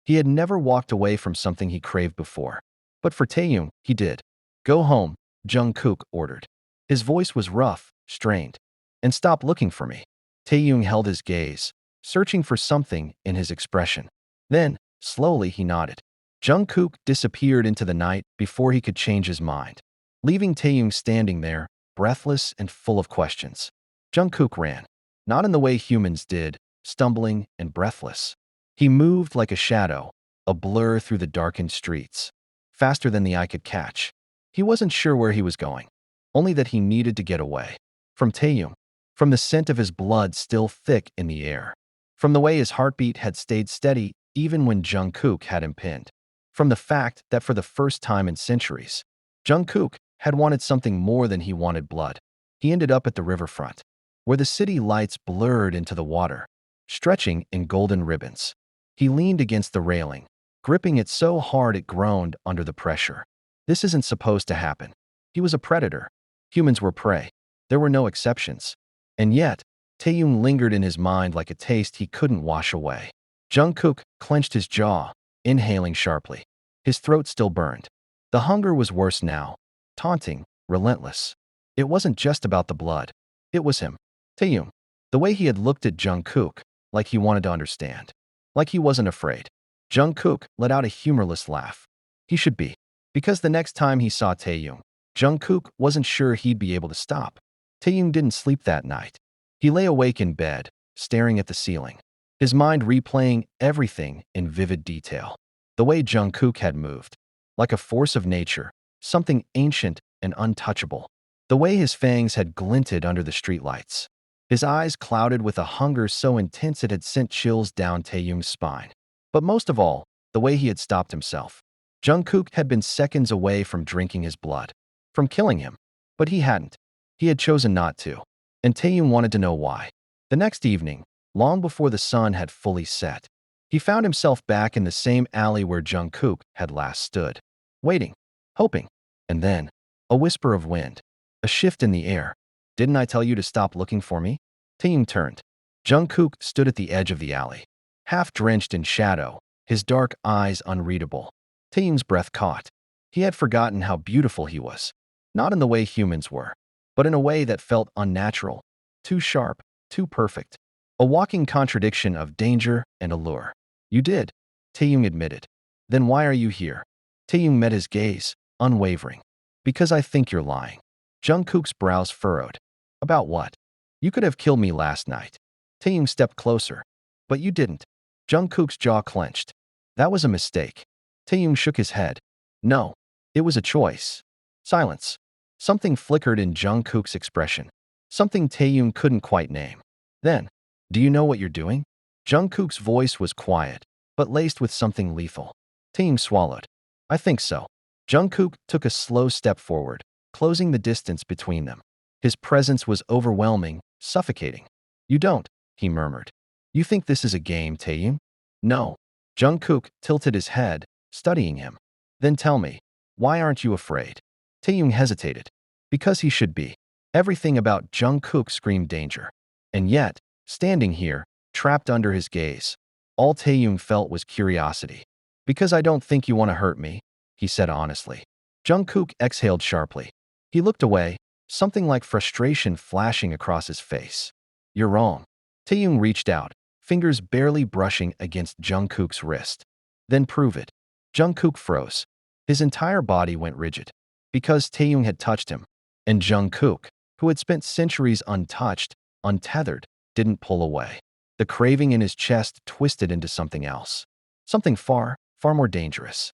He had never walked away from something he craved before. But for Taehyung, he did. "Go home," Jungkook ordered. His voice was rough, strained. "And stop looking for me." Taehyung held his gaze, searching for something in his expression. Then, slowly, he nodded. Jungkook disappeared into the night before he could change his mind, leaving Taehyung standing there, breathless and full of questions. Jungkook ran, not in the way humans did, stumbling and breathless. He moved like a shadow, a blur through the darkened streets, faster than the eye could catch. He wasn't sure where he was going, only that he needed to get away. From Taehyung, from the scent of his blood still thick in the air, from the way his heartbeat had stayed steady even when Jungkook had him pinned, from the fact that for the first time in centuries, Jungkook had wanted something more than he wanted blood. He ended up at the riverfront, where the city lights blurred into the water, stretching in golden ribbons. He leaned against the railing, gripping it so hard it groaned under the pressure. This isn't supposed to happen. He was a predator. Humans were prey. There were no exceptions. And yet, Taehyung lingered in his mind like a taste he couldn't wash away. Jungkook clenched his jaw, inhaling sharply. His throat still burned. The hunger was worse now, taunting, relentless. It wasn't just about the blood. It was him, Taehyung. The way he had looked at Jungkook, like he wanted to understand. Like he wasn't afraid. Jungkook let out a humorless laugh. He should be. Because the next time he saw Taehyung, Jungkook wasn't sure he'd be able to stop. Taehyung didn't sleep that night. He lay awake in bed, staring at the ceiling, his mind replaying everything in vivid detail. The way Jungkook had moved, like a force of nature, something ancient and untouchable. The way his fangs had glinted under the streetlights. His eyes clouded with a hunger so intense it had sent chills down Taehyung's spine. But most of all, the way he had stopped himself. Jungkook had been seconds away from drinking his blood, from killing him. But he hadn't. He had chosen not to. And Taehyung wanted to know why. The next evening, long before the sun had fully set, he found himself back in the same alley where Jungkook had last stood, waiting, hoping. And then, a whisper of wind, a shift in the air. "Didn't I tell you to stop looking for me?" Taehyung turned. Jungkook stood at the edge of the alley, half drenched in shadow, his dark eyes unreadable. Taehyung's breath caught. He had forgotten how beautiful he was. Not in the way humans were, but in a way that felt unnatural, too sharp, too perfect. A walking contradiction of danger and allure. "You did," Taehyung admitted. "Then why are you here?" Taehyung met his gaze, unwavering. "Because I think you're lying." Jungkook's brows furrowed. "About what?" "You could have killed me last night." Taehyung stepped closer. "But you didn't." Jungkook's jaw clenched. "That was a mistake." Taehyung shook his head. "No, it was a choice." Silence. Something flickered in Jungkook's expression. Something Taehyung couldn't quite name. Then, "Do you know what you're doing?" Jungkook's voice was quiet, but laced with something lethal. Taehyung swallowed. "I think so." Jungkook took a slow step forward, closing the distance between them. His presence was overwhelming, suffocating. "You don't," he murmured. "You think this is a game, Taehyung?" "No." Jungkook tilted his head, studying him. "Then tell me, why aren't you afraid?" Taehyung hesitated. Because he should be. Everything about Jungkook screamed danger. And yet, standing here, trapped under his gaze, all Taehyung felt was curiosity. "Because I don't think you want to hurt me," he said honestly. Jungkook exhaled sharply. He looked away, something like frustration flashing across his face. "You're wrong." Taehyung reached out, fingers barely brushing against Jungkook's wrist. "Then prove it." Jungkook froze. His entire body went rigid. Because Taehyung had touched him. And Jungkook, who had spent centuries untouched, untethered, didn't pull away. The craving in his chest twisted into something else. Something far, far more dangerous.